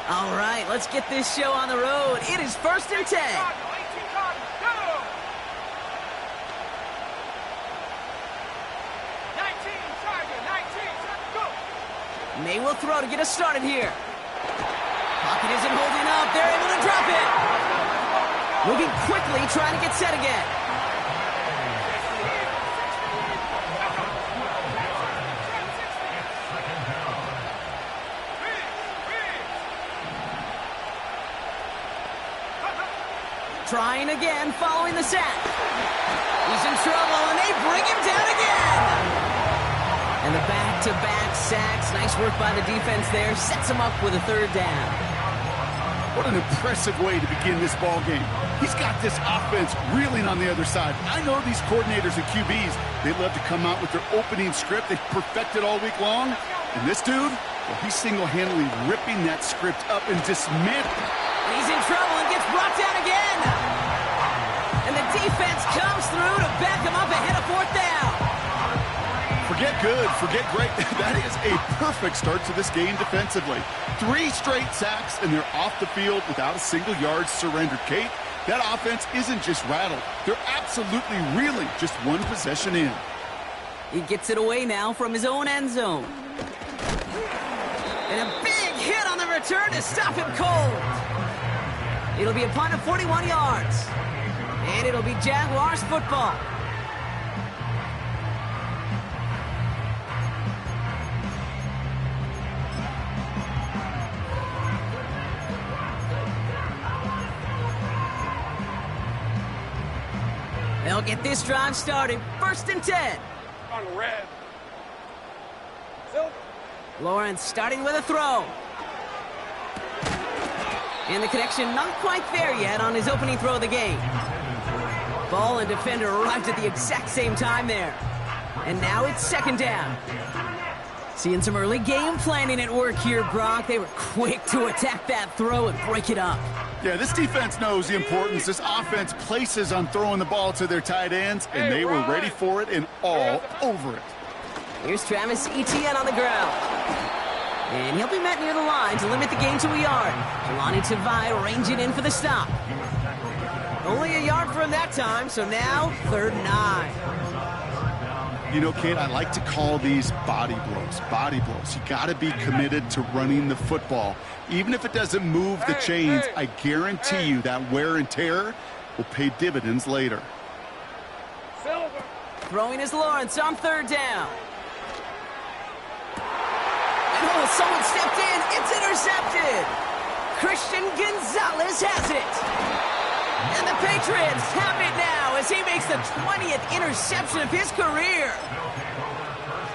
All right, let's get this show on the road. It is 1st and 10. May will throw to get us started here. Pocket isn't holding up. They're able to drop it. Moving quickly, trying to get set again. Trying again, following the sack. He's in trouble, and they bring him down again. And the back-to-back sacks. Nice work by the defense there. Sets him up with a 3rd down. What an impressive way to begin this ball game. He's got this offense reeling on the other side. I know these coordinators and QBs, they love to come out with their opening script. They've perfected all week long. And this dude, well, he's single-handedly ripping that script up and dismantling. He's in trouble and gets brought down again. And the defense comes through to back him up ahead of 4th down. Forget good, forget great. That is a perfect start to this game defensively. 3 straight sacks, and they're off the field without a single yard surrendered. Kate, that offense isn't just rattled. They're absolutely reeling just 1 possession in. He gets it away now from his own end zone. And a big hit on the return to stop him cold. It'll be a punt of 41 yards. And it'll be Jaguars football. They'll get this drive started. 1st and 10. On red. Lawrence starting with a throw. And the connection not quite there yet on his opening throw of the game. Ball and defender arrived at the exact same time there. And now it's 2nd down. Seeing some early game planning at work here, Brock. They were quick to attack that throw and break it up. Yeah, this defense knows the importance this offense places on throwing the ball to their tight ends, and they were ready for it and all over it. Here's Travis Etienne on the ground. And he'll be met near the line to limit the gain to a yard. Jelani Tavai ranging in for the stop. Only a yard for him that time, so now 3rd and 9. You know, Kate, I like to call these body blows. Body blows. You got to be committed to running the football. Even if it doesn't move the chains, I guarantee you that wear and tear will pay dividends later. Throwing is Lawrence on 3rd down. And oh, someone stepped in. It's intercepted. Christian Gonzalez has it. And the Patriots have it now as he makes the 20th interception of his career.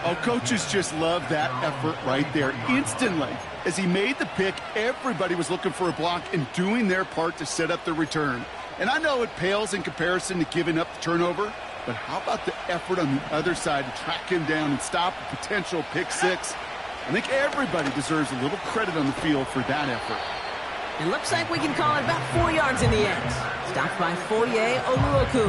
Oh, coaches just love that effort right there. Instantly, as he made the pick, everybody was looking for a block and doing their part to set up the return. And I know it pales in comparison to giving up the turnover, but how about the effort on the other side to track him down and stop a potential pick 6? I think everybody deserves a little credit on the field for that effort. It looks like we can call it about 4 yards in the end. Stopped by Foye Oluoku.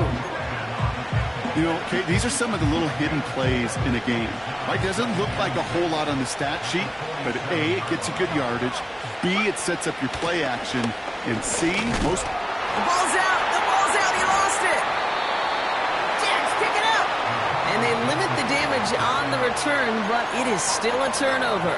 You know, Kate, these are some of the little hidden plays in a game. Right? Doesn't look like a whole lot on the stat sheet, but A, it gets you good yardage. B, it sets up your play action. And C, most... The ball's out! The ball's out! He lost it! Jacks, pick it up! And they limit the damage on the return, but it is still a turnover.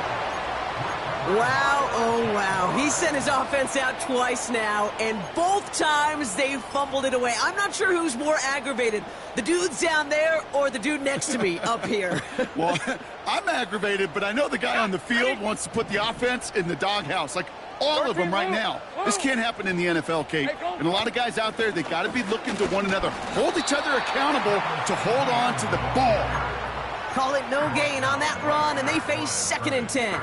Wow, oh wow. He sent his offense out twice now, and both times they fumbled it away. I'm not sure who's more aggravated, the dudes down there or the dude next to me up here. Well, I'm aggravated, but I know the guy on the field wants to put the offense in the doghouse, like all of them right now. This can't happen in the NFL, Kate. And a lot of guys out there, they got to be looking to one another. Hold each other accountable to hold on to the ball. Call it no gain on that run, and they face 2nd and 10.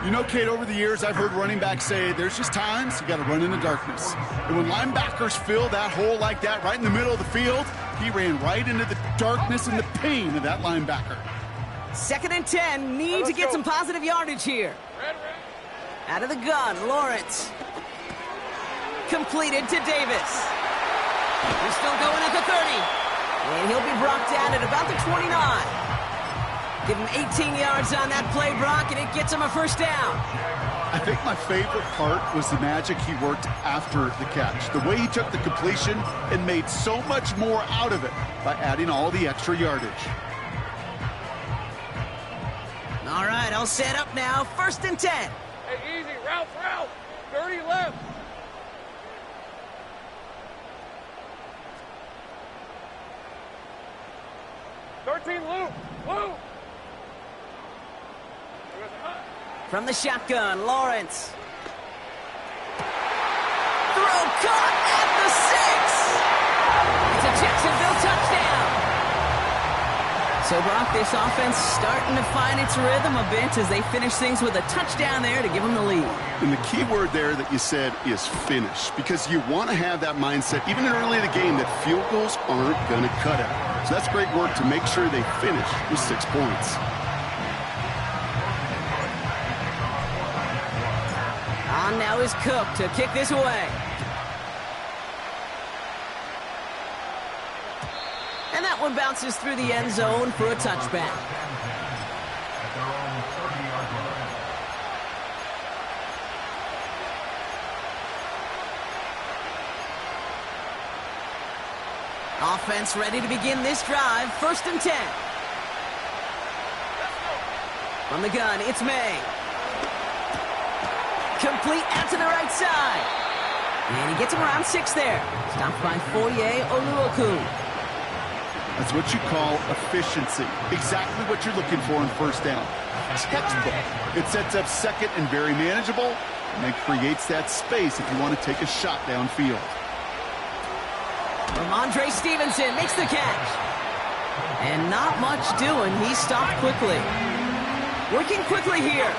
You know, Kate, over the years, I've heard running backs say there's just times you got to run in the darkness. And when linebackers fill that hole like that right in the middle of the field, he ran right into the darkness and the pain of that linebacker. 2nd and 10, need to get some positive yardage here. Out of the gun, Lawrence. Completed to Davis. They're still going at the 30. And he'll be brought down at about the 29. Give him 18 yards on that play, Brock, and it gets him a 1st down. I think my favorite part was the magic he worked after the catch. The way he took the completion and made so much more out of it by adding all the extra yardage. All right, I'll set up now. 1st and 10. Hey, easy. Route. Dirty left. Loop. From the shotgun, Lawrence. Throw caught at the 6. It's a Jacksonville touchdown. So, Brock, this offense starting to find its rhythm a bit as they finish things with a touchdown there to give them the lead. And the key word there that you said is finish, because you want to have that mindset, even early in the game, that field goals aren't going to cut it. So that's great work to make sure they finish with 6 points. On now is Cook to kick this away. And that one bounces through the end zone for a touchback. Offense ready to begin this drive. 1st and 10. From the gun, it's May. Complete out to the right side. And he gets him around 6 there. Stopped by Foye Oluokun. That's what you call efficiency. Exactly what you're looking for in 1st down. Textbook. It sets up 2nd and very manageable, and then creates that space if you want to take a shot downfield. Ramondre Stevenson makes the catch. And not much doing. He stopped quickly. Working quickly here.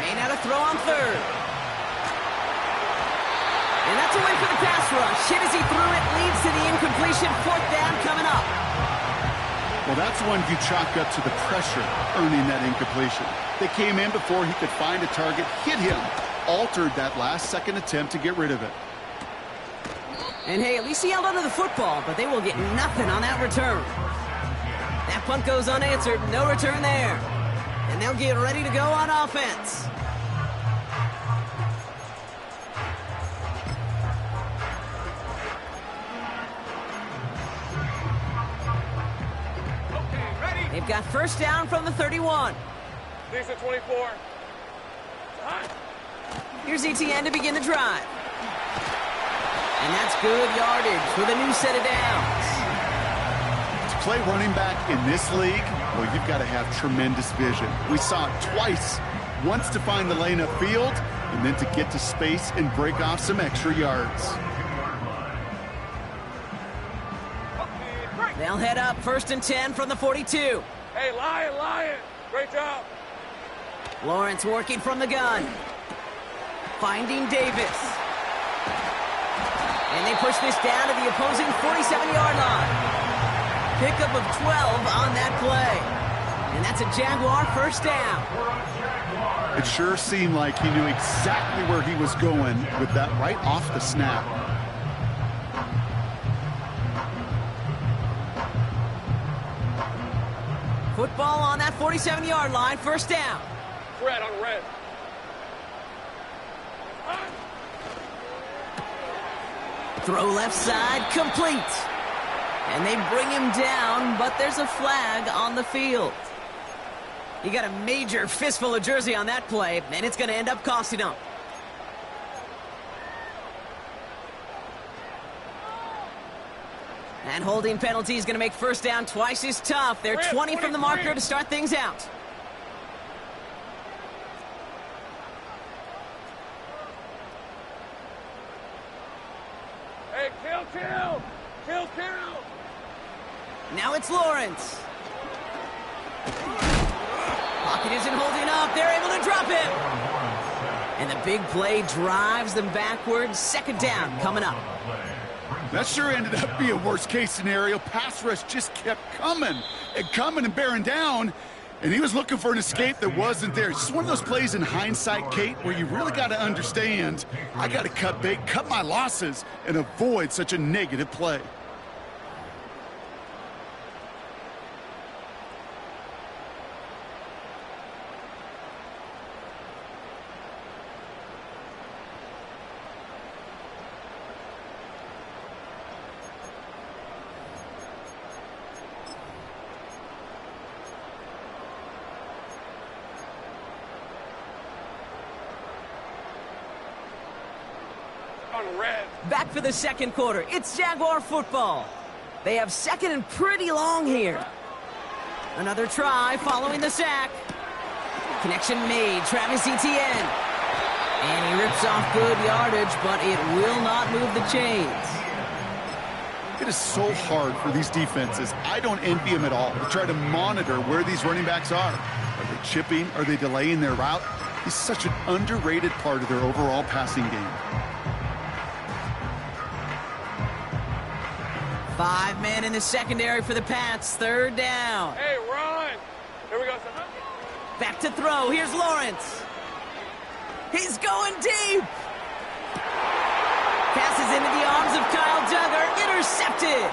May now to throw on 3rd. And that's away for the pass rush. Hit as he threw it. Leads to the incompletion. 4th down coming up. Well, that's one you chalk up to the pressure earning that incompletion. They came in before he could find a target, hit him, altered that last-second attempt to get rid of it. And hey, at least he held onto the football, but they will get nothing on that return. That punt goes unanswered. No return there. And they'll get ready to go on offense. They've got 1st down from the 31. Decent 24. Here's ETN to begin the drive. And that's good yardage with a new set of downs. To play running back in this league, well, you've got to have tremendous vision. We saw it twice. Once to find the lane upfield, and then to get to space and break off some extra yards. They'll head up 1st and 10 from the 42. Hey, Lion. Great job. Lawrence working from the gun. Finding Davis. And they push this down to the opposing 47-yard line. Pickup of 12 on that play. And that's a Jaguar 1st down. It sure seemed like he knew exactly where he was going with that right off the snap. Football on that 47-yard line, 1st down. Red on red. Throw left side, complete. And they bring him down, but there's a flag on the field. He got a major fistful of jersey on that play, and it's going to end up costing him. And holding penalty is going to make 1st down twice as tough. They're 20 from the marker to start things out. Hey, kill. Now it's Lawrence. Pocket isn't holding up. They're able to drop him. And the big play drives them backwards. 2nd down coming up. That sure ended up being a worst-case scenario. Pass rush just kept coming and bearing down, and he was looking for an escape that wasn't there. It's just one of those plays in hindsight, Kate, where you really got to understand, I got to cut bait, cut my losses, and avoid such a negative play. on red. Back for the second quarter. It's Jaguar football. They have second and pretty long here. Another try following the sack. Connection made. Travis Etienne. And he rips off good yardage, but it will not move the chains. It is so hard for these defenses. I don't envy them at all to try to monitor where these running backs are. Are they chipping? Are they delaying their route? He's such an underrated part of their overall passing game. 5 men in the secondary for the Pats. Third down. Hey, run. Here we go, son. Back to throw. Here's Lawrence. He's going deep. Passes into the arms of Kyle Duggar. Intercepted.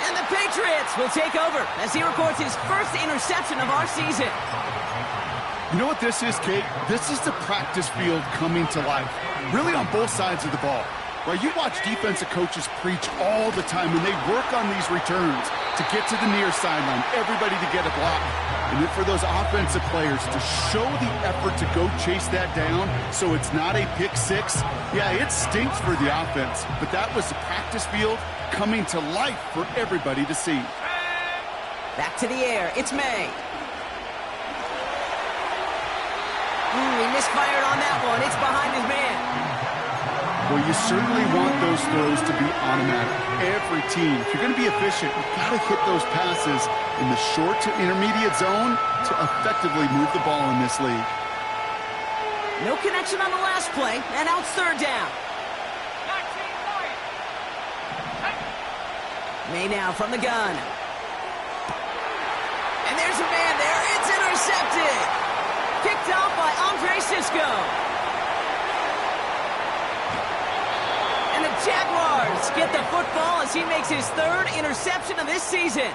And the Patriots will take over as he records his first interception of our season. You know what this is, Kate? This is the practice field coming to life, really on both sides of the ball. Right, you watch defensive coaches preach all the time when they work on these returns to get to the near sideline, everybody to get a block. And then for those offensive players to show the effort to go chase that down so it's not a pick six, yeah, it stinks for the offense. But that was the practice field coming to life for everybody to see. Back to the air. It's May. He misfired on that one. It's behind his man. Well, you certainly want those throws to be automatic. Every team, if you're going to be efficient, you've got to hit those passes in the short to intermediate zone to effectively move the ball in this league. No connection on the last play, and out third down. May now from the gun. And there's a man there. It's intercepted. Picked off by Andre Sisco. And the Jaguars get the football as he makes his third interception of this season.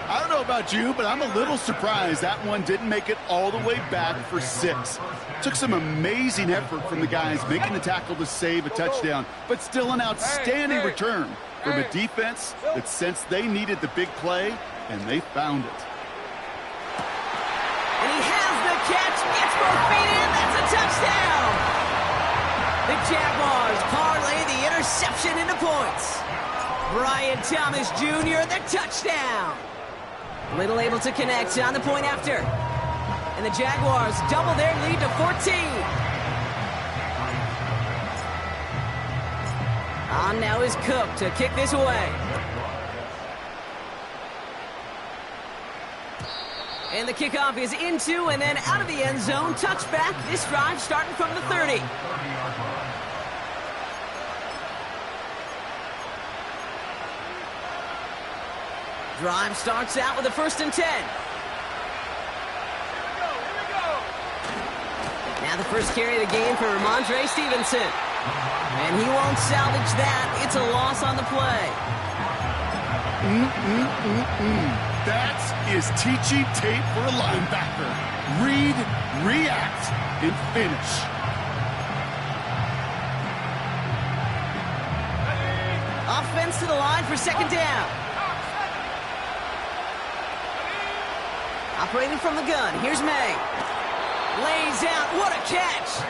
I don't know about you, but I'm a little surprised that one didn't make it all the way back for 6. Took some amazing effort from the guys making the tackle to save a touchdown, but still an outstanding return from a defense that sensed they needed the big play, and they found it. And he has the catch, gets both feet in, that's a touchdown! The Jaguars parlay the interception into points. Brian Thomas Jr., the touchdown. Little able to connect on the point after. And the Jaguars double their lead to 14. On now is Cook to kick this away. And the kickoff is into and then out of the end zone. Touchback. This drive starting from the 30. Drive starts out with a 1st and 10. Now the first carry of the game for Ramondre Stevenson. And he won't salvage that. It's a loss on the play. That is teaching tape for a linebacker. Read, react, and finish. Offense to the line for 2nd down. Operating from the gun. Here's May. Lays out. What a catch.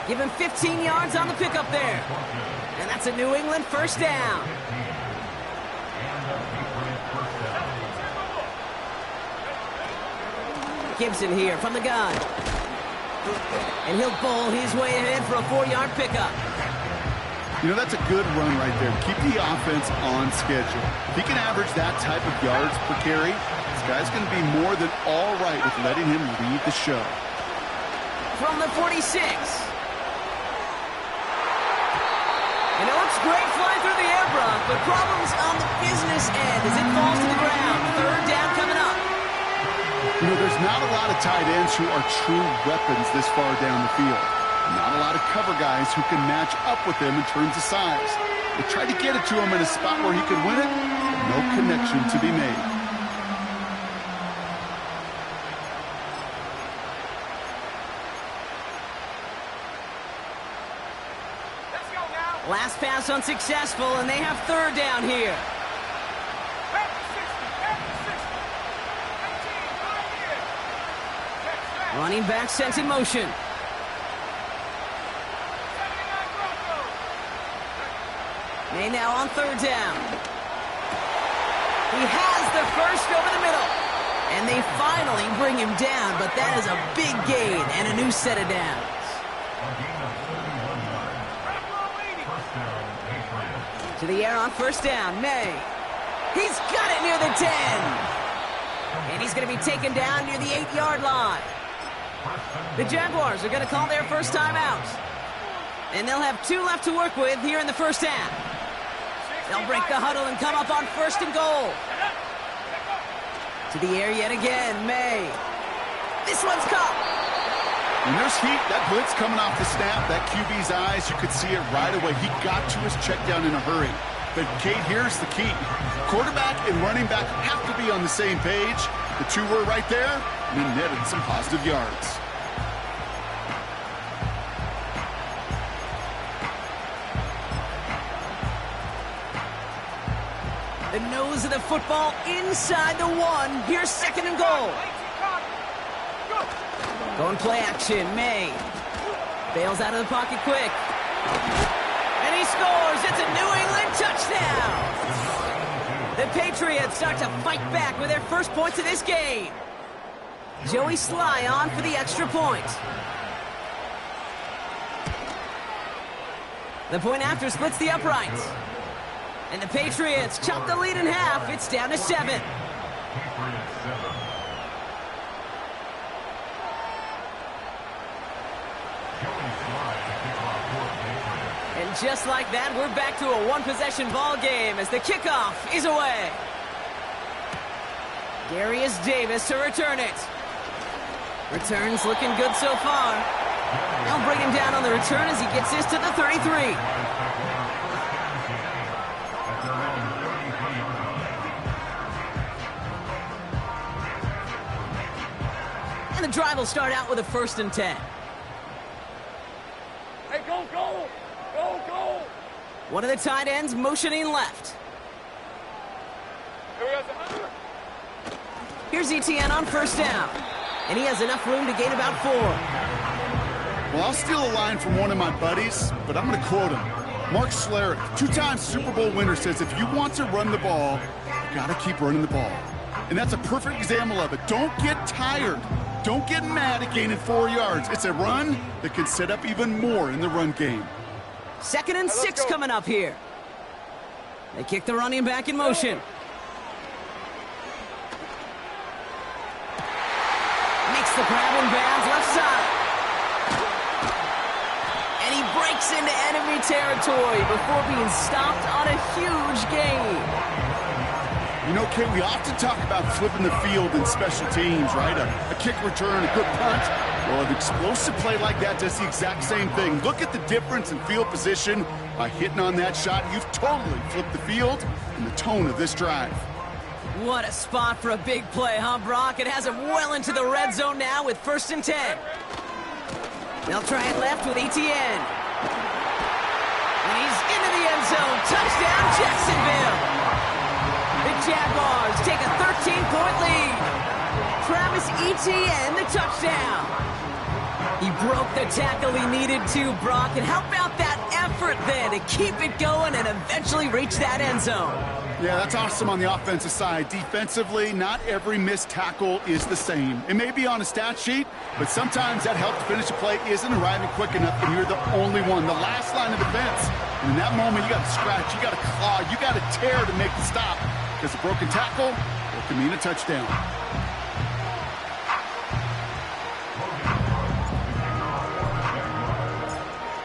Give him 15 yards on the pickup there. And that's a New England 1st down. Gibson here from the gun. And he'll bowl his way ahead for a 4-yard pickup. You know, that's a good run right there. Keep the offense on schedule. If he can average that type of yards per carry, this guy's going to be more than all right with letting him lead the show. From the 46. You know, it's great flying through the air, Brock, but problems on the business end as it falls to the ground. 3rd down coming up. You know, there's not a lot of tight ends who are true weapons this far down the field. Not a lot of cover guys who can match up with him in terms of size. They tried to get it to him in a spot where he could win it. No connection to be made. Let's go now. Last pass unsuccessful, and they have 3rd down here. Running back sent in motion. May now on third down. He has the first over the middle. And they finally bring him down, but that is a big gain and a new set of downs. To the air on first down, May. He's got it near the 10. And he's going to be taken down near the 8-yard line. The Jaguars are going to call their first timeout. And they'll have 2 left to work with here in the first half. They'll break the huddle and come up on first and goal. To the air yet again, May. This one's caught. When there's heat, that blitz coming off the snap, that QB's eyes, you could see it right away. He got to his check down in a hurry. But, Kate, here's the key. Quarterback and running back have to be on the same page. The two were right there, and he netted some positive yards. The nose of the football inside the 1. Here's second and goal. Going play action, May. Bails out of the pocket quick. And he scores. It's a New England touchdown. The Patriots start to fight back with their first points of this game. Joey Sly on for the extra point. The point after splits the uprights. And the Patriots chop the lead in half. It's down to 7. And just like that, we're back to a one-possession ball game as the kickoff is away. Darius Davis to return it. Returns looking good so far. They'll bring him down on the return as he gets this to the 33. And the drive will start out with a 1st and 10. Hey, go, go! Go, go! One of the tight ends motioning left. Here we go, Hunter. Here's ETN on first down. And he has enough room to gain about 4. Well, I'll steal a line from one of my buddies, but I'm going to quote him. Mark Schlereth, 2-time Super Bowl winner, says if you want to run the ball, you got to keep running the ball. And that's a perfect example of it. Don't get tired. Don't get mad at gaining 4 yards. It's a run that can set up even more in the run game. 2nd and 6 coming up here. They kick the running back in motion. Makes the grab in bounds left side. And he breaks into enemy territory before being stopped on a huge gain. You know, Kate, we often talk about flipping the field in special teams, right? A kick return, a good punt. Well, an explosive play like that does the exact same thing. Look at the difference in field position. By hitting on that shot, you've totally flipped the field and the tone of this drive. What a spot for a big play, huh, Brock? It has him well into the red zone now with 1st and 10. They'll try it left with ETN. And he's into the end zone. Touchdown, Jacksonville. The Jaguars take a 13-point lead. Travis Etienne, the touchdown. He broke the tackle he needed to, Brock. And how about that effort then to keep it going and eventually reach that end zone? Yeah, that's awesome on the offensive side. Defensively, not every missed tackle is the same. It may be on a stat sheet, but sometimes that help to finish a play isn't arriving quick enough, and you're the only one, the last line of defense. And in that moment, you got to scratch, you got to claw, you got to tear to make the stop, because a broken tackle, it can mean a touchdown.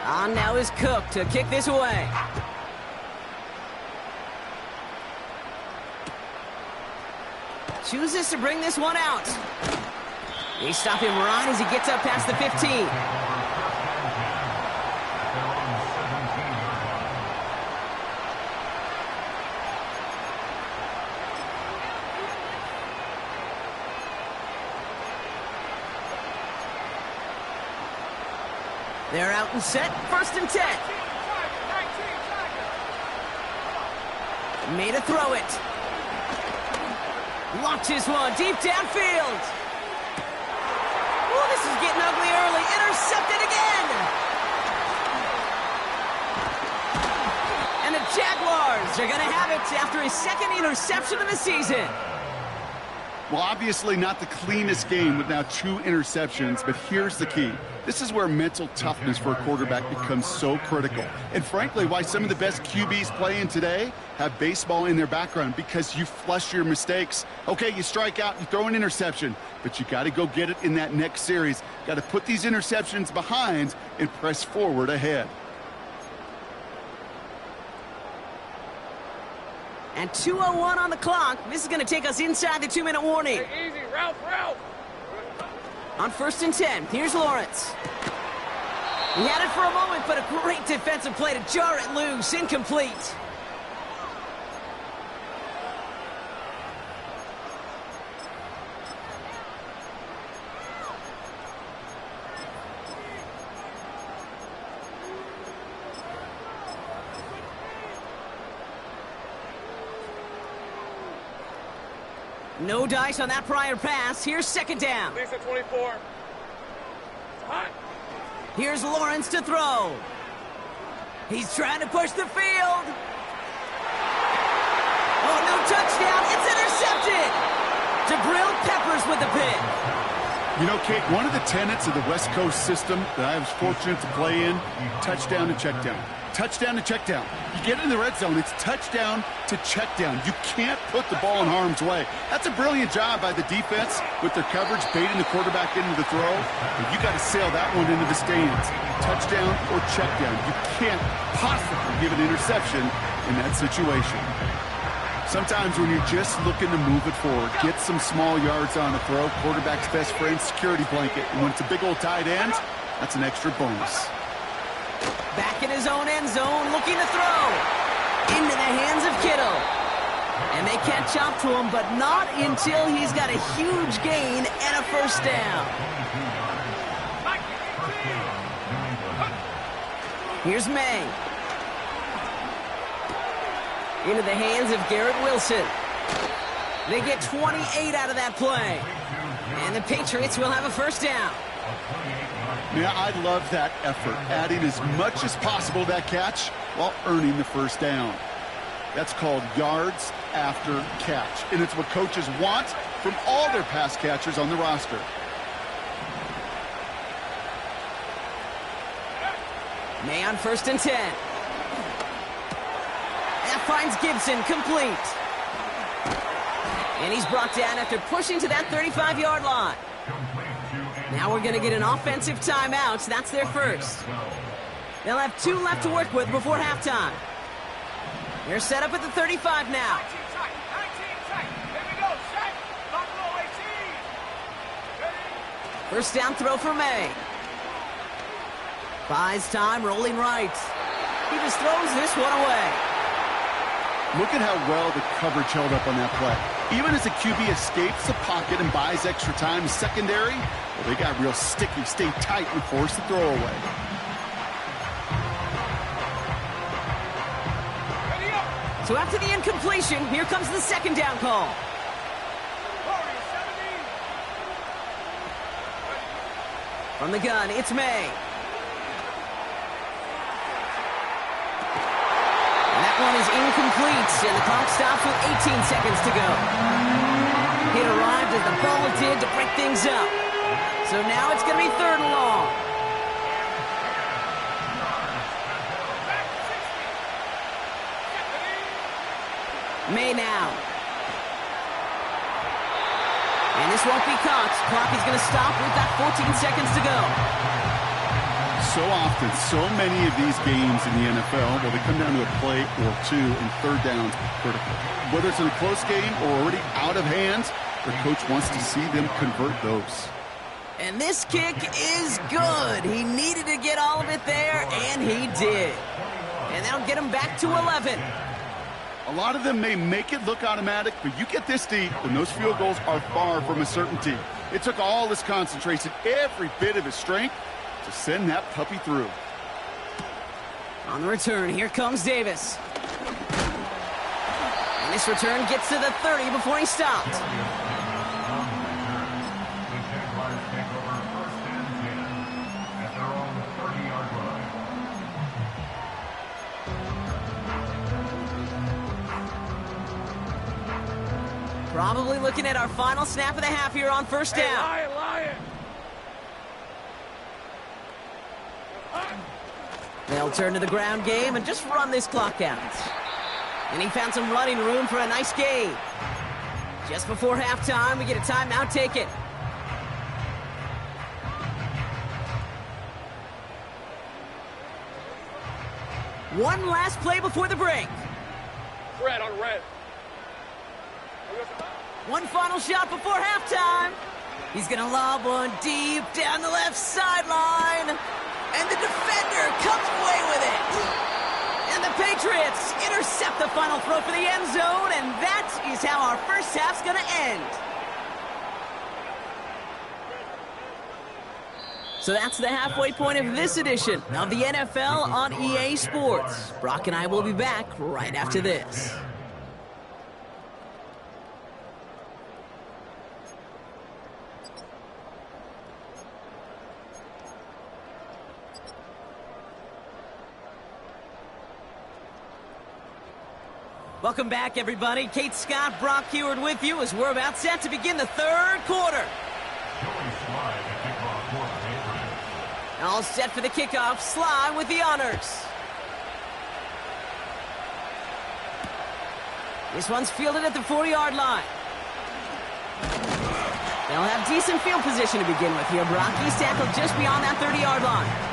On now is Cook to kick this away. Chooses to bring this one out. They stop him right as he gets up past the 15. They're out and set. 1st and 10. Made a throw it. Launches one deep downfield. Ooh, this is getting ugly early. Intercepted again. And the Jaguars are going to have it after his second interception of the season. Well, obviously not the cleanest game with now 2 interceptions, but here's the key. This is where mental toughness for a quarterback becomes so critical. And frankly, why some of the best QBs playing today have baseball in their background, because you flush your mistakes. Okay, you strike out, you throw an interception, but you got to go get it in that next series. Got to put these interceptions behind and press forward ahead. And 2:01 on the clock. This is going to take us inside the 2-minute warning. Hey, easy, Ralph. On 1st and 10, here's Lawrence. He had it for a moment, but a great defensive play to jar it loose. Incomplete. No dice on that prior pass. Here's 2nd down. Lisa 24. Hot. Here's Lawrence to throw. He's trying to push the field. Oh, no touchdown. It's intercepted. Jabril Peppers with the pick. You know, Kate, one of the tenets of the West Coast system that I was fortunate to play in, touchdown to check down. Touchdown to check down. You get in the red zone, it's touchdown to check down. You can't put the ball in harm's way. That's a brilliant job by the defense with their coverage, baiting the quarterback into the throw. But you got to sail that one into the stands. Touchdown or check down. You can't possibly give an interception in that situation. Sometimes when you're just looking to move it forward, get some small yards on the throw, quarterback's best friend, security blanket. And when it's a big old tight end, that's an extra bonus. Back in his own end zone, looking to throw. Into the hands of Kittle. And they catch up to him, but not until he's got a huge gain and a 1st down. Here's May. Into the hands of Garrett Wilson. They get 28 out of that play. And the Patriots will have a 1st down. Yeah, I love that effort, adding as much as possible to that catch while earning the 1st down. That's called yards after catch, and it's what coaches want from all their pass catchers on the roster. May on 1st and 10. That finds Gibson complete. And he's brought down after pushing to that 35-yard line. Now we're going to get an offensive timeout. That's their 1st. They'll have 2 left to work with before halftime. They're set up at the 35 now. 19 tight. Here we go. Set. Buffalo 18. Ready? 1st down throw for May. Buys time, rolling right. He just throws this one away. Look at how well the coverage held up on that play. Even as the QB escapes the pocket and buys extra time, secondary, well, they got real sticky, stay tight, and force the throw away. So after the incompletion, here comes the 2nd down call. From the gun, it's May. And that one is incomplete, and the clock stops with 18 seconds to go. It arrived as the ball did to break things up. So now it's going to be 3rd and long. May now. And this won't be caught. Clock is going to stop. We've got 14 seconds to go. So often, so many of these games in the NFL, well, they come down to a play or 2, and 3rd down's critical. Whether it's in a close game or already out of hand, the coach wants to see them convert those. And this kick is good. He needed to get all of it there, and he did. And that'll get him back to 11. A lot of them may make it look automatic, but you get this deep, and those field goals are far from a certainty. It took all his concentration, every bit of his strength, to send that puppy through. On the return, here comes Davis. And this return gets to the 30 before he stopped. Probably looking at our final snap of the half here on first down. Hey, Lion. They'll turn to the ground game and just run this clock out. And he found some running room for a nice gain. Just before halftime, we get a timeout taken. One last play before the break. Red on red. One final shot before halftime. He's going to lob one deep down the left sideline. And the defender comes away with it. And the Patriots intercept the final throw for the end zone. And that is how our first half's going to end. So that's the halfway point of this edition of the NFL on EA Sports. Brock and I will be back right after this. Welcome back, everybody. Kate Scott, Brock Heward with you as we're about set to begin the third quarter. All set for the kickoff. Sly with the honors. This one's fielded at the 40-yard line. They'll have decent field position to begin with here, Brock. He's tackled just beyond that 30-yard line.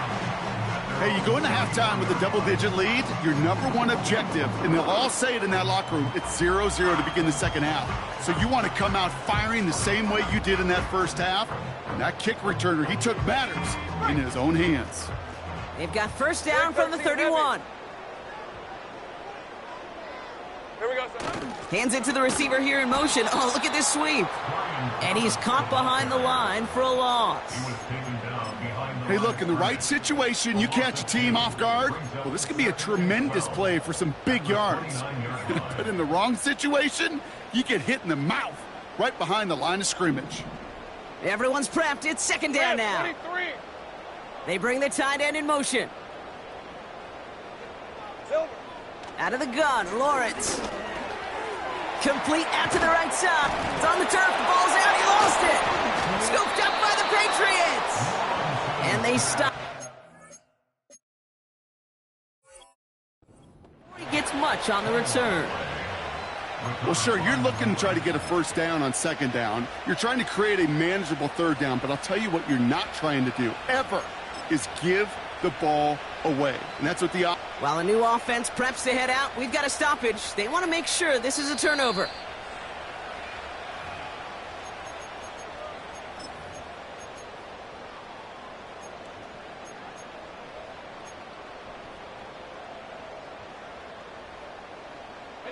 Hey, you go into halftime with a double-digit lead, your number one objective, and they'll all say it in that locker room, it's 0-0 to begin the second half. So you want to come out firing the same way you did in that first half. And that kick returner, he took matters in his own hands. They've got first down from the 31. Here we go, son. Hands it to the receiver here in motion. Oh, look at this sweep. And he's caught behind the line for a loss. Hey, look, in the right situation, you catch a team off guard. Well, this could be a tremendous play for some big yards. But in the wrong situation, you get hit in the mouth right behind the line of scrimmage. Everyone's prepped. It's second down now. 23. They bring the tight end in motion. Silver. Out of the gun, Lawrence. Complete out to the right side. It's on the turf. The ball's out. He lost it. Scooped up by the Patriots. And they stop. He gets much on the return. Well, sure, you're looking to try to get a first down on second down. You're trying to create a manageable third down, but I'll tell you what you're not trying to do, ever, is give the ball away. And that's what the... While a new offense preps to head out, we've got a stoppage. They want to make sure this is a turnover.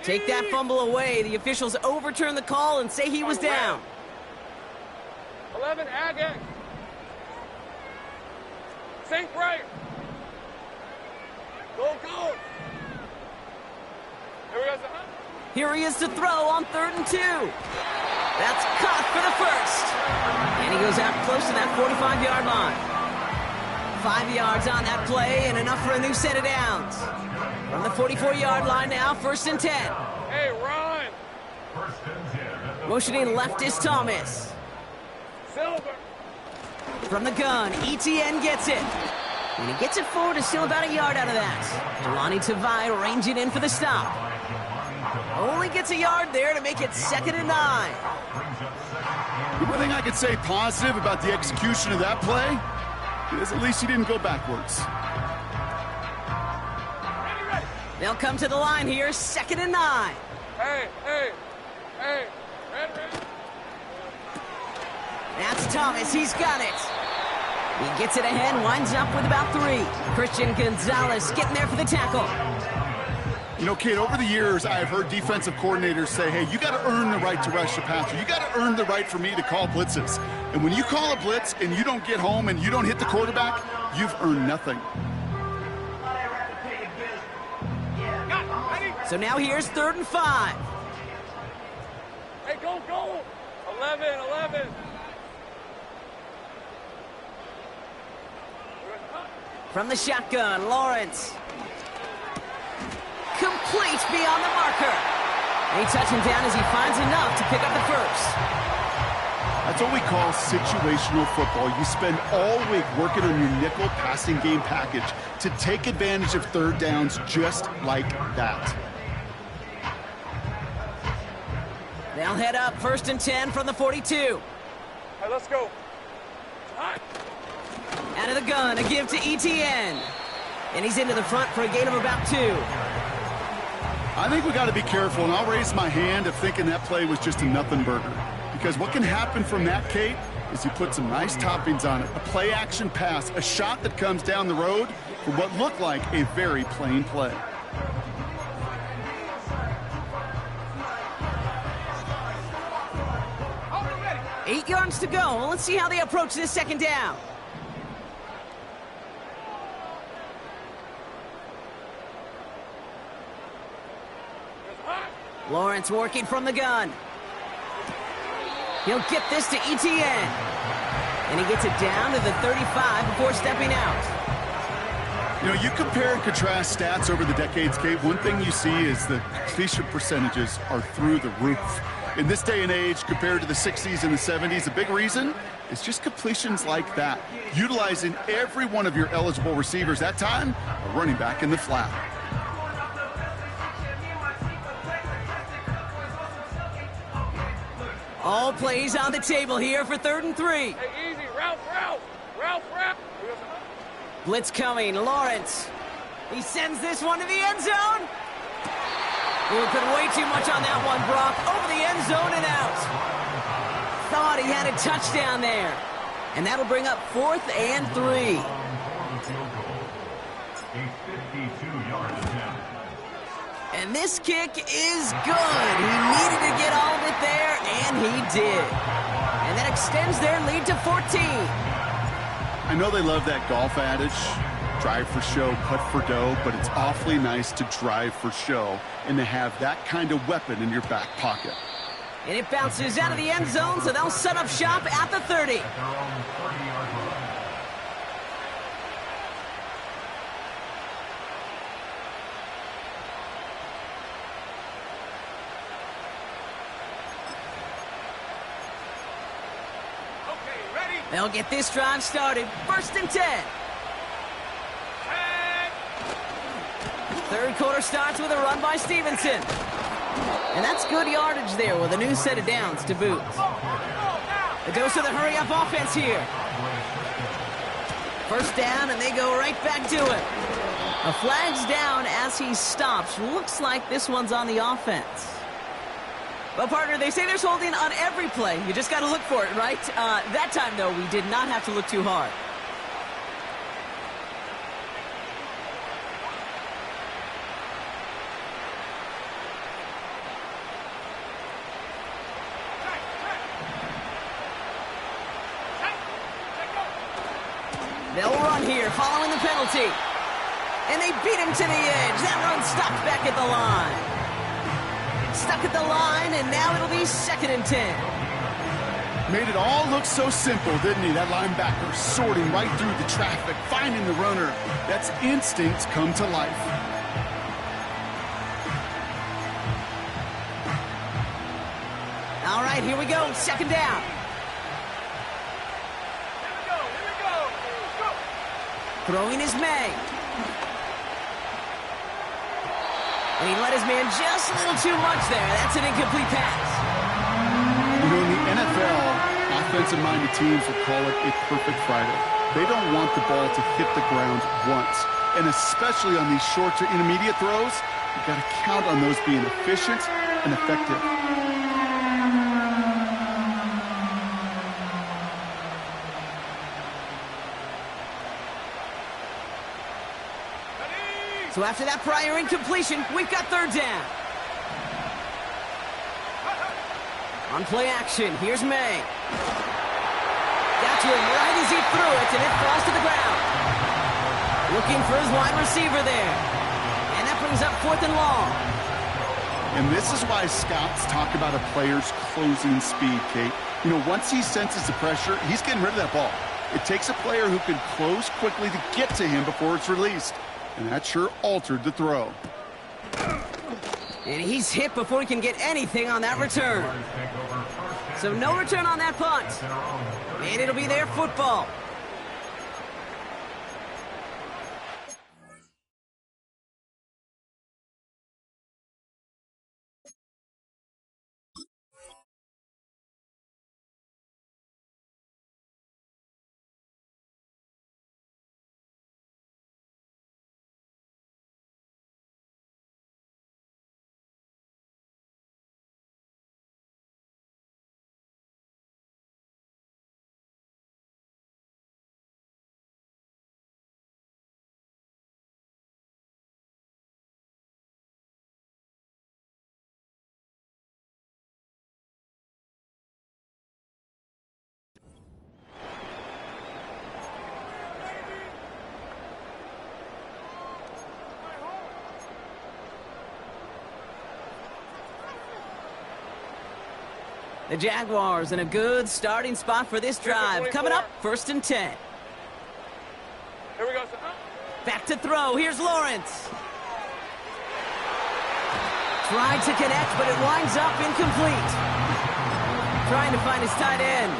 Take that fumble away. The officials overturn the call and say he was down. 11, Agag. Sink right. Go, go. Here we go, son. Here he is to throw on 3rd and 2. That's caught for the first. And he goes out close to that 45-yard line. 5 yards on that play and enough for a new set of downs. From the 44-yard line now, 1st and 10. Hey, run. Motioning left is Thomas. Silver. From the gun, ETN gets it. And he gets it forward to still about a yard out of that. Jelani Tavai ranging in for the stop. Only gets a yard there to make it 2nd and 9. The one thing I could say positive about the execution of that play is at least he didn't go backwards. They'll come to the line here, 2nd and 9. Hey, hey, hey. Red. That's Thomas, he's got it. He gets it ahead, winds up with about 3. Christian Gonzalez getting there for the tackle. You know, Kate, over the years, I've heard defensive coordinators say, hey, you got to earn the right to rush the passer. You got to earn the right for me to call blitzes. And when you call a blitz and you don't get home and you don't hit the quarterback, you've earned nothing. So now here's 3rd and 5. Hey, go, go. 11. From the shotgun, Lawrence. Complete beyond the marker. They touch him down as he finds enough to pick up the first. That's what we call situational football. You spend all week working on your nickel passing game package to take advantage of third downs just like that. They'll head up 1st and 10 from the 42. All right, let's go. Out of the gun, a give to ETN. And he's into the front for a gain of about 2. I think we got to be careful, and I'll raise my hand of thinking that play was just a nothing burger. Because what can happen from that, Kate, is you put some nice toppings on it. A play-action pass, a shot that comes down the road for what looked like a very plain play. Ready. 8 yards to go. Let's see how they approach this 2nd down. Lawrence working from the gun. He'll get this to ETN. And he gets it down to the 35 before stepping out. You know, you compare and contrast stats over the decades, Kate. One thing you see is the completion percentages are through the roof. In this day and age, compared to the 60s and the 70s, a big reason is just completions like that. Utilizing every one of your eligible receivers. That time, a running back in the flat. All plays on the table here for 3rd and 3. Hey, easy. Route. Blitz coming. Lawrence. He sends this one to the end zone. Oh, put way too much on that one, Brock. Over the end zone and out. Thought he had a touchdown there. And that'll bring up 4th and 3. And this kick is good. He needed to get all of it there, and he did. And that extends their lead to 14. I know they love that golf adage, drive for show, putt for dough, but it's awfully nice to drive for show and to have that kind of weapon in your back pocket. And it bounces out of the end zone, so they'll set up shop at the 30. They'll get this drive started. 1st and 10. Third quarter starts with a run by Stevenson. And that's good yardage there with a new set of downs to boot. A dose of the hurry-up offense here. 1st down, and they go right back to it. A flag's down as he stops. Looks like this one's on the offense. Well, partner, they say there's holding on every play. You just got to look for it, right? That time, though, we did not have to look too hard. They'll run here following the penalty. And they beat him to the edge. That run stopped back at the line. Stuck at the line, and now it'll be 2nd and 10. Made it all look so simple, didn't he? That linebacker sorting right through the traffic, finding the runner. That's instincts come to life. All right, here we go. 2nd down. Here we go. Let's go. Throwing is May. And he let his man just a little too much there. That's an incomplete pass. You know, in the NFL, offensive-minded teams will call it a perfect Friday. They don't want the ball to hit the ground once. And especially on these short to intermediate throws, you've got to count on those being efficient and effective. So after that prior incompletion, we've got 3rd down. On play action, here's May. Got to him right as he threw it, and it falls to the ground. Looking for his wide receiver there. And that brings up 4th and long. And this is why scouts talk about a player's closing speed, Kate. You know, once he senses the pressure, he's getting rid of that ball. It takes a player who can close quickly to get to him before it's released. And that sure altered the throw. And he's hit before he can get anything on that return. So no return on that punt. And it'll be their football. The Jaguars in a good starting spot for this drive. Coming up, 1st and 10. Here we go, sir. Back to throw. Here's Lawrence. Tried to connect, but it winds up incomplete. Trying to find his tight end.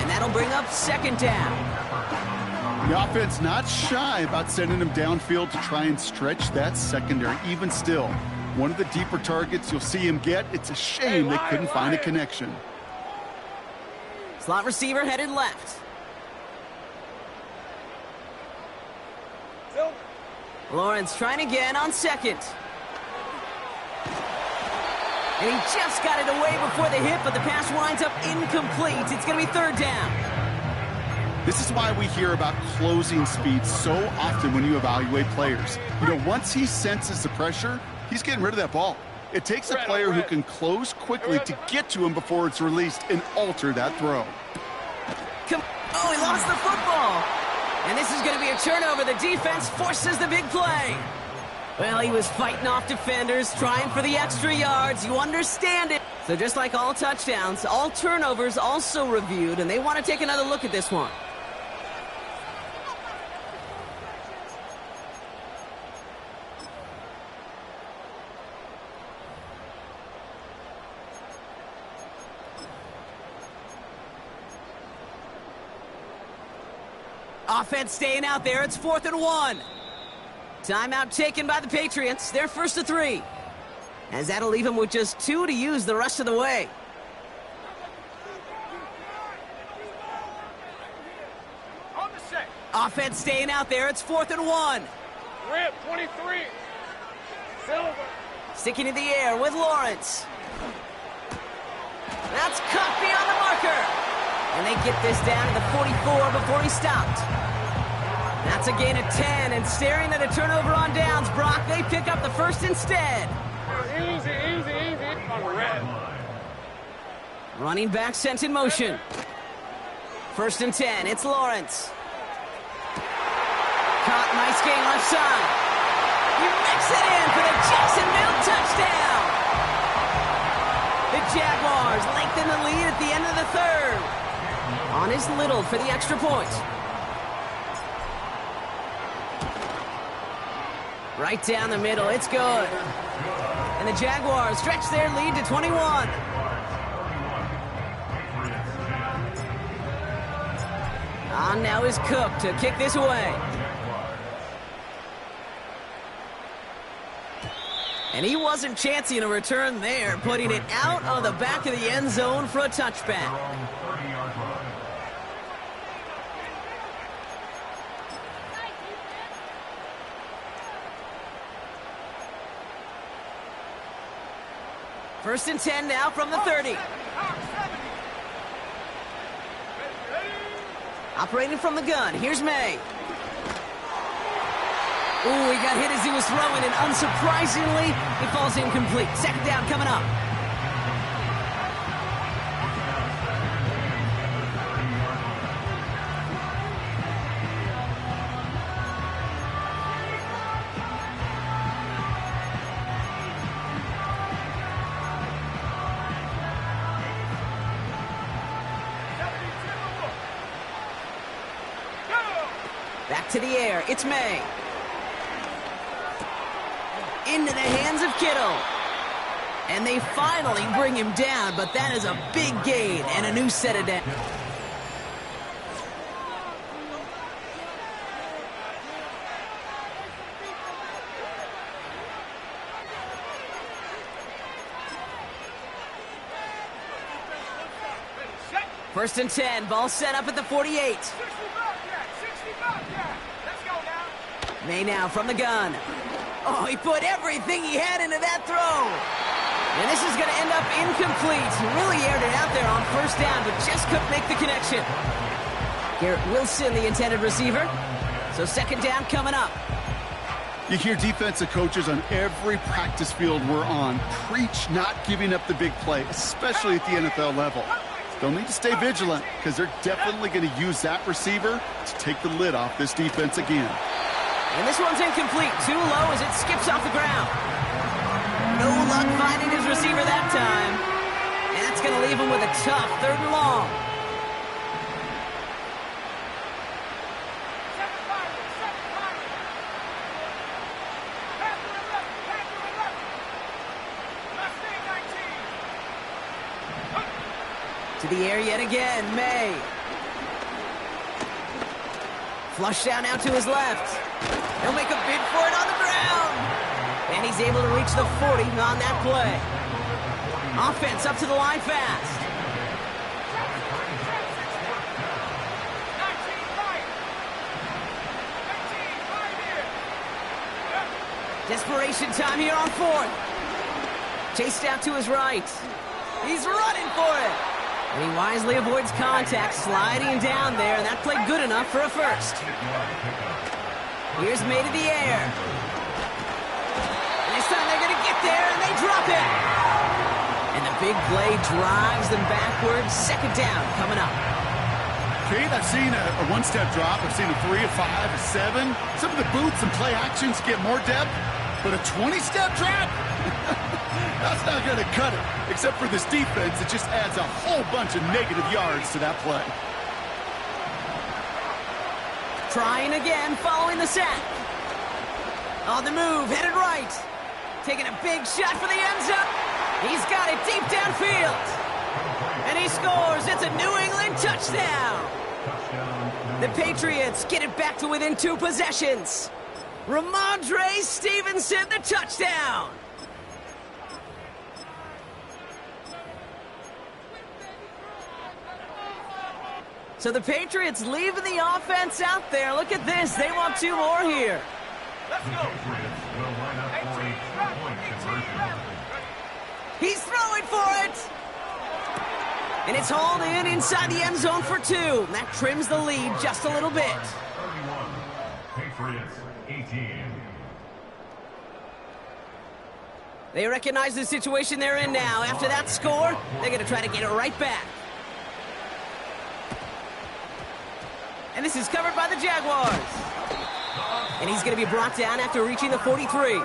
And that'll bring up 2nd down. The offense not shy about sending him downfield to try and stretch that secondary. Even still, one of the deeper targets you'll see him get. It's a shame they couldn't find a connection. Slot receiver headed left. Lawrence trying again on 2nd. And he just got it away before the hit, but the pass winds up incomplete. It's going to be 3rd down. This is why we hear about closing speed so often when you evaluate players. You know, once he senses the pressure, he's getting rid of that ball. It takes a player who can close quickly to get to him before it's released and alter that throw. Oh, he lost the football. And this is going to be a turnover. The defense forces the big play. Well, he was fighting off defenders, trying for the extra yards. You understand it. So just like all touchdowns, all turnovers also reviewed, and they want to take another look at this one. Offense staying out there. It's 4th and 1. Timeout taken by the Patriots. They're 1st and 3. As that'll leave them with just 2 to use the rest of the way. On the set. Offense staying out there. It's 4th and 1. Rip, 23. Silver. Sticking in the air with Lawrence. That's cut beyond the marker. And they get this down to the 44 before he stopped. That's a gain of 10, and staring at a turnover on downs, Brock, they pick up the 1st instead. Easy, easy, easy. On the red. Running back sent in motion. 1st and 10, it's Lawrence. Caught, nice gain left side. He makes it in for the Jacksonville touchdown. The Jaguars lengthen the lead at the end of the 3rd. On his Little for the extra point. Right down the middle, it's good. And the Jaguars stretch their lead to 21. On now is Cook to kick this away. And he wasn't chancing a return there, putting it out of the back of the end zone for a touchback. First and 10 now from the 30. Operating from the gun, here's May. Ooh, he got hit as he was throwing, and unsurprisingly, he falls incomplete. 2nd down coming up. Back to the air, it's May. Into the hands of Kittle. And they finally bring him down, but that is a big gain and a new set of downs. First and 10, ball set up at the 48. May now from the gun. Oh, he put everything he had into that throw. And this is going to end up incomplete. He really aired it out there on first down, but just couldn't make the connection. Garrett Wilson, the intended receiver. So second down coming up. You hear defensive coaches on every practice field we're on preach not giving up the big play, especially at the NFL level. They'll need to stay vigilant because they're definitely going to use that receiver to take the lid off this defense again. And this one's incomplete. Too low as it skips off the ground. No luck finding his receiver that time. And that's going to leave him with a tough third and long. To the air yet again, May. Flush down out to his left. He'll make a bid for it on the ground. And he's able to reach the 40 on that play. Offense up to the line fast. Desperation time here on fourth. Chased out to his right. He's running for it. And he wisely avoids contact, sliding down there, and that played good enough for a first. Here's May to the air. And this time they're going to get there, and they drop it. And the big play drives them backwards. Second down coming up. Kate, I've seen a one-step drop. I've seen a 3, a 5, a 7. Some of the boots and play actions get more depth, but a 20-step drop? That's not going to cut it. Except for this defense, it just adds a whole bunch of negative yards to that play. Trying again, following the sack. On the move, headed right. Taking a big shot for the end zone. He's got it deep downfield. And he scores. It's a New England touchdown. The Patriots get it back to within 2 possessions. Ramondre Stevenson, the touchdown. So the Patriots leaving the offense out there. Look at this. They want 2 more here. Let's go. He's throwing for it. And it's hauled in inside the end zone for 2. And that trims the lead just a little bit. 31, Patriots 18. They recognize the situation they're in now. After that score, they're going to try to get it right back. And this is covered by the Jaguars. And he's going to be brought down after reaching the 43.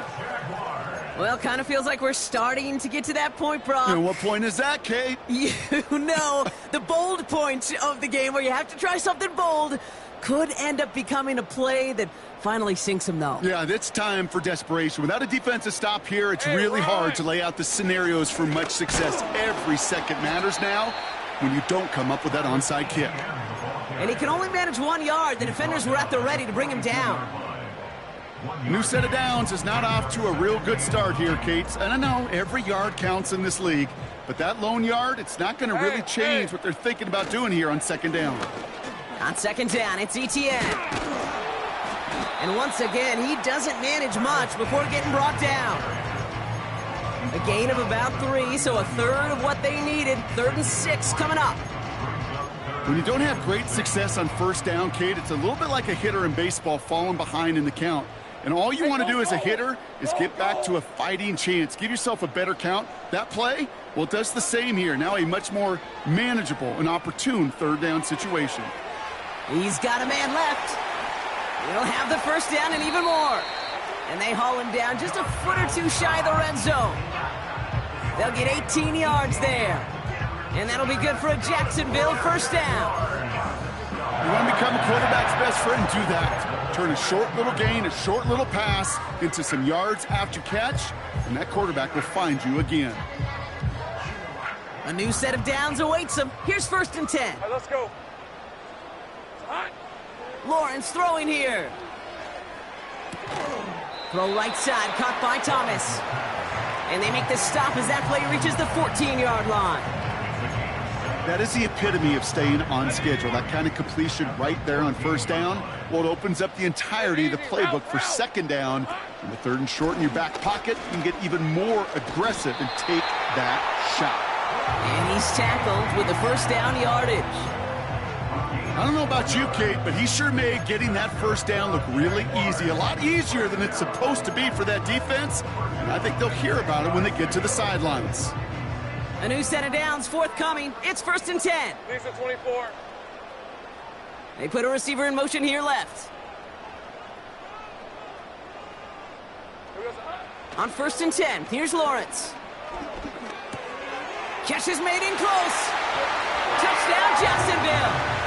Well, kind of feels like we're starting to get to that point, Brock. And what point is that, Kate? You know, the bold point of the game where you have to try something bold could end up becoming a play that finally sinks him, though. Yeah, it's time for desperation. Without a defensive stop here, it's really hard to lay out the scenarios for much success. Every second matters now when you don't come up with that onside kick. And he can only manage 1 yard. The defenders were at the ready to bring him down. New set of downs is not off to a real good start here, Kate. And I know every yard counts in this league, but that lone yard, it's not going to really change what they're thinking about doing here on second down. On second down, it's Etienne. And once again, he doesn't manage much before getting brought down. A gain of about 3, so a third of what they needed. 3rd and 6 coming up. When you don't have great success on first down, Kate, it's a little bit like a hitter in baseball falling behind in the count. And all you want to do as a hitter is get back to a fighting chance. Give yourself a better count. That play, well, it does the same here. Now a much more manageable and opportune third down situation. He's got a man left. He'll have the first down and even more. And they haul him down just a foot or 2 shy of the red zone. They'll get 18 yards there. And that'll be good for a Jacksonville first down. You want to become a quarterback's best friend, do that. Turn a short little gain, a short little pass into some yards after catch, and that quarterback will find you again. A new set of downs awaits him. Here's 1st and 10. All right, let's go. Hot. Lawrence throwing here. Throw right side, caught by Thomas. And they make the stop as that play reaches the 14-yard line. That is the epitome of staying on schedule. That kind of completion right there on 1st down. Well, it opens up the entirety of the playbook for 2nd down. In the 3rd and short in your back pocket, you can get even more aggressive and take that shot. And he's tackled with the 1st down yardage. I don't know about you, Kate, but he sure made getting that 1st down look really easy. A lot easier than it's supposed to be for that defense. And I think they'll hear about it when they get to the sidelines. A new set of downs forthcoming. It's 1st and 10. Lisa 24. They put a receiver in motion here left. Here we go. On 1st and 10, here's Lawrence. Catch is made in close. Touchdown, Jacksonville.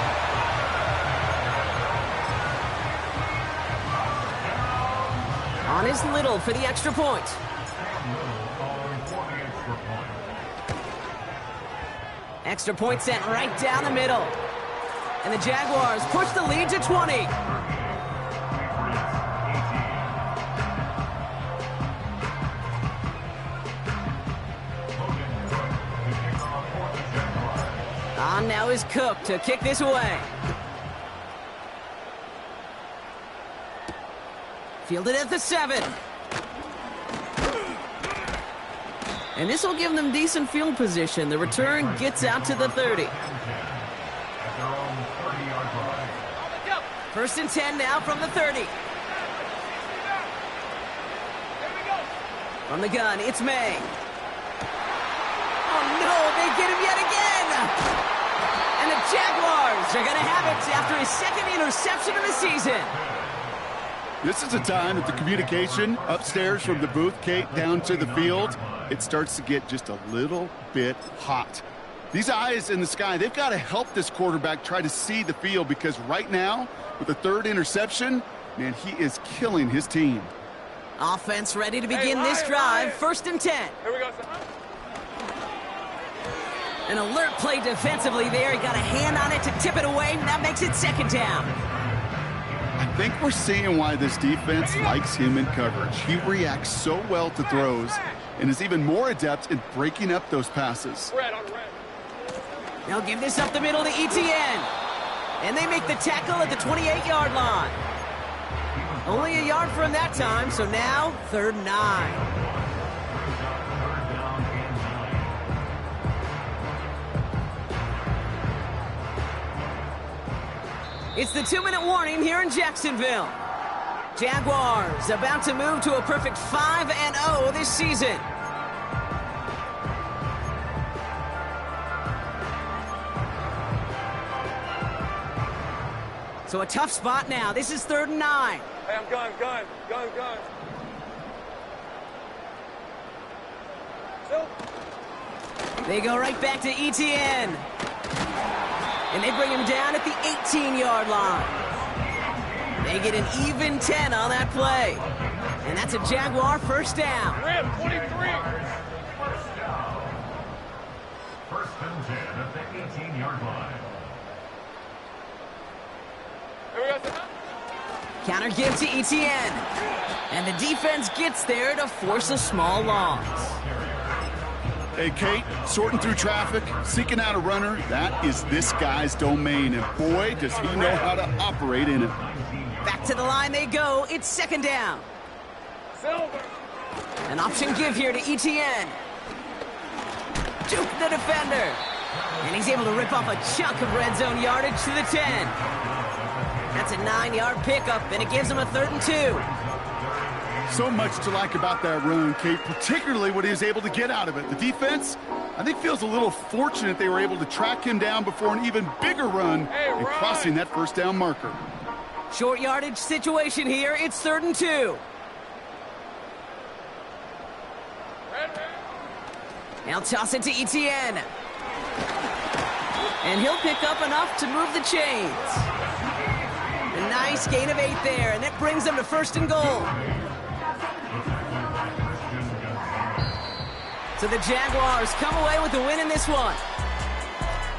On is Little for the extra point. Extra point sent right down the middle. And the Jaguars push the lead to 20. On now is Cook to kick this away. Fielded at the 7. And this will give them decent field position. The return gets out to the 30. 1st and 10 now from the 30. From the gun, it's May. Oh no, they get him yet again! And the Jaguars are going to have it after his 2nd interception of the season. This is a time that the communication upstairs from the booth, Kate, down to the field, it starts to get just a little bit hot. These eyes in the sky, they've got to help this quarterback try to see the field, because right now, with the 3rd interception, man, he is killing his team. Offense ready to begin this drive. 1st and 10. Here we go, sir. An alert play defensively there. He got a hand on it to tip it away. That makes it 2nd down. I think we're seeing why this defense likes him in coverage. He reacts so well to throws and is even more adept in breaking up those passes. Red on red. They'll give this up the middle to ETN. And they make the tackle at the 28-yard line. Only a yard from that time, so now 3rd and 9. It's the 2-minute warning here in Jacksonville. Jaguars about to move to a perfect 5-0 this season. So a tough spot now. This is 3rd and 9. Hey, I'm gun. So, They go right back to ETN. And they bring him down at the 18-yard line. They get an even 10 on that play. And that's a Jaguar 1st down. Rim, 23. 1st and 10 at the 18-yard line. Here we go, sir. Counter give to ETN. And the defense gets there to force a small loss. Hey, Kate, sorting through traffic, seeking out a runner, that is this guy's domain. And boy, does he know how to operate in it. Back to the line they go. It's 2nd down. Silver. An option give here to ETN. Juke the defender. And he's able to rip off a chunk of red zone yardage to the 10. That's a 9-yard pickup, and it gives him a 3rd and 2. So much to like about that run, Kate, particularly what he was able to get out of it. The defense, I think, feels a little fortunate they were able to track him down before an even bigger run and crossing that 1st down marker. Short yardage situation here. It's 3rd and 2. Red. Now toss it to ETN. And he'll pick up enough to move the chains. And Nice gain of 8 there, and that brings them to 1st and goal. So the Jaguars come away with the win in this one.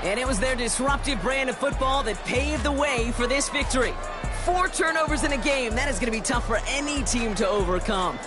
And it was their disruptive brand of football that paved the way for this victory. 4 turnovers in a game, that is going to be tough for any team to overcome.